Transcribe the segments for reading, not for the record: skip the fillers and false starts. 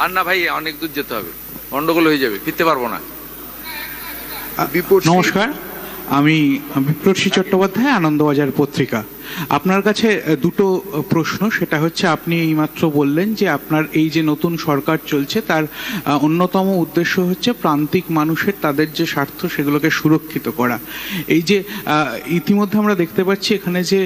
আর না ভাই, অনেক দূর যেতে হবে, গন্ডগোল হয়ে যাবে, ফিরতে পারবো না। নমস্কার, আমি বিপ্লবী চট্টোপাধ্যায়, আনন্দবাজার পত্রিকা। আপনার কাছে দুটো প্রশ্ন। সেটা হচ্ছে, আপনি এইমাত্র বললেন যে আপনার এই যে নতুন সরকার চলছে তার অন্যতম উদ্দেশ্য হচ্ছে প্রান্তিক মানুষের তাদের যে স্বার্থ সেগুলোকে সুরক্ষিত করা। এই যে ইতিমধ্যে আমরা দেখতে পাচ্ছি এখানে যে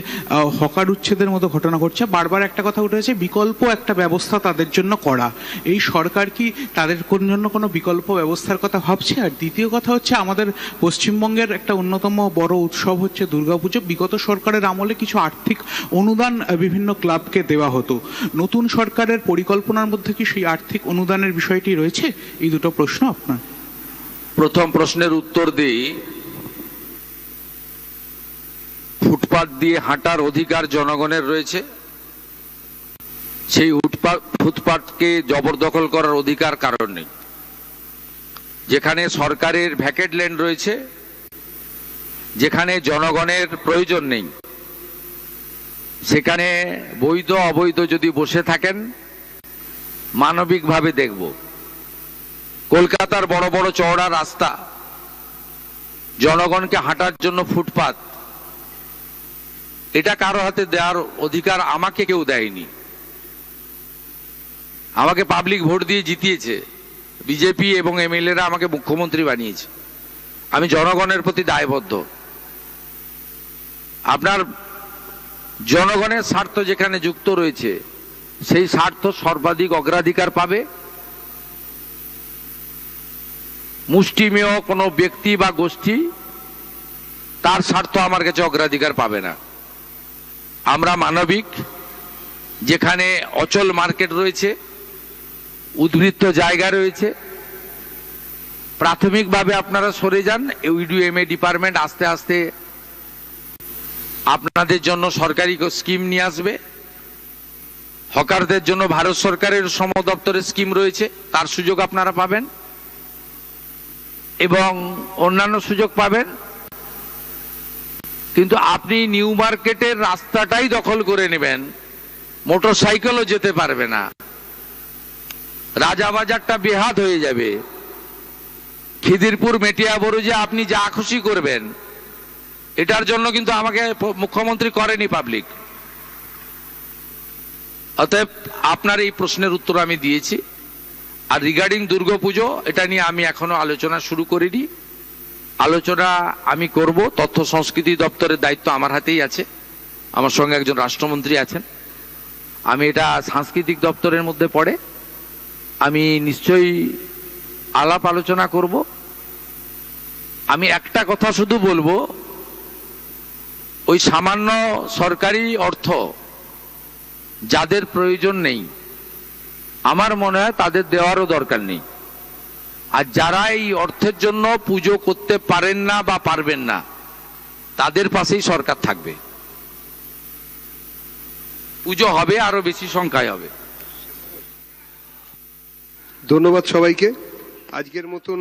হকার উচ্ছেদের মতো ঘটনা ঘটছে, বারবার একটা কথা উঠেছে বিকল্প একটা ব্যবস্থা তাদের জন্য করা। এই সরকার কি তাদের জন্য কোনো বিকল্প ব্যবস্থার কথা ভাবছে? আর দ্বিতীয় কথা হচ্ছে, আমাদের পশ্চিমবঙ্গের একটা অন্যতম বড় উৎসব হচ্ছে দুর্গাপুজো। বিগত সরকারের আমলে কিছু আর্থিক অনুদান বিভিন্ন ক্লাবকে দেওয়া হতো। নতুন সরকারের পরিকল্পনার মধ্যে কি সেই আর্থিক অনুদানের বিষয়টি রয়েছে? এই দুটো প্রশ্ন আপনার। প্রথম প্রশ্নের উত্তর দিই, ফুটপাত দিয়ে হাঁটার অধিকার জনগণের রয়েছে। সেই ফুটপাতকে জবরদখল করার অধিকার কারণ নেই। যেখানে সরকারের ভ্যাকেট ল্যান্ড রয়েছে, যেখানে জনগণের প্রয়োজন নেই, সেখানে বৈধ অবৈধ যদি বসে থাকেন, মানবিকভাবে দেখব। কলকাতার বড় বড় চওড়া রাস্তা, জনগণকে হাঁটার জন্য ফুটপাত, এটা কারো হাতে দেওয়ার অধিকার আমাকে কেউ দেয়নি। আমাকে পাবলিক ভোট দিয়ে জিতিয়েছে, বিজেপি এবং এমএলএরা আমাকে মুখ্যমন্ত্রী বানিয়েছে। আমি জনগণের প্রতি দায়বদ্ধ। আপনার জনগণের স্বার্থ যেখানে যুক্ত রয়েছে, সেই স্বার্থ সর্বাধিক অগ্রাধিকার পাবে। মুষ্টিমেয় কোনো ব্যক্তি বা গোষ্ঠী তার স্বার্থ আমার কাছে অগ্রাধিকার পাবে না। আমরা মানবিক। যেখানে অচল মার্কেট রয়েছে, উদ্বৃত্ত জায়গা রয়েছে, প্রাথমিকভাবে আপনারা সরে যান। ইউডিএমএ ডিপার্টমেন্ট আস্তে আস্তে আপনাদের জন্য সরকারি স্কিম নিয়ে আসবে। হকারদের জন্য ভারত সরকারের শ্রম দপ্তরের স্কিম রয়েছে, তার সুযোগ আপনারা পাবেন এবং অন্যান্য সুযোগ পাবেন। কিন্তু আপনি নিউ মার্কেটের রাস্তাটাই দখল করে নেবেন, মোটরসাইকেলও যেতে পারবে না, রাজাবাজারটা বেহাত হয়ে যাবে। খিদিরপুর মেটিয়া বরুজে আপনি যা খুশি করবেন, এটার জন্য কিন্তু আমাকে মুখ্যমন্ত্রী করেনি পাবলিক। অতএব আপনার এই প্রশ্নের উত্তর আমি দিয়েছি। আর রিগার্ডিং দুর্গাপুজো, এটা নিয়ে আমি এখনো আলোচনা শুরু করিনি। আলোচনা আমি করব। তথ্য সংস্কৃতি দপ্তরের দায়িত্ব আমার হাতেই আছে, আমার সঙ্গে একজন রাষ্ট্রমন্ত্রী আছেন। আমি এটা সাংস্কৃতিক দপ্তরের মধ্যে পড়ে, আমি নিশ্চয়ই আলাপ আলোচনা করব। আমি একটা কথা শুধু বলবো, ওই সামান্য সরকারি অর্থ যাদের প্রয়োজন নেই, আমার মনে হয় তাদের দেওয়ারও দরকার নেই। আর যারা এই অর্থের জন্য পুজো করতে পারেন না বা পারবেন না, তাদের পাশেই সরকার থাকবে। পুজো হবে, আরো বেশি সংখ্যায় হবে। ধন্যবাদ সবাইকে। আজকের মতন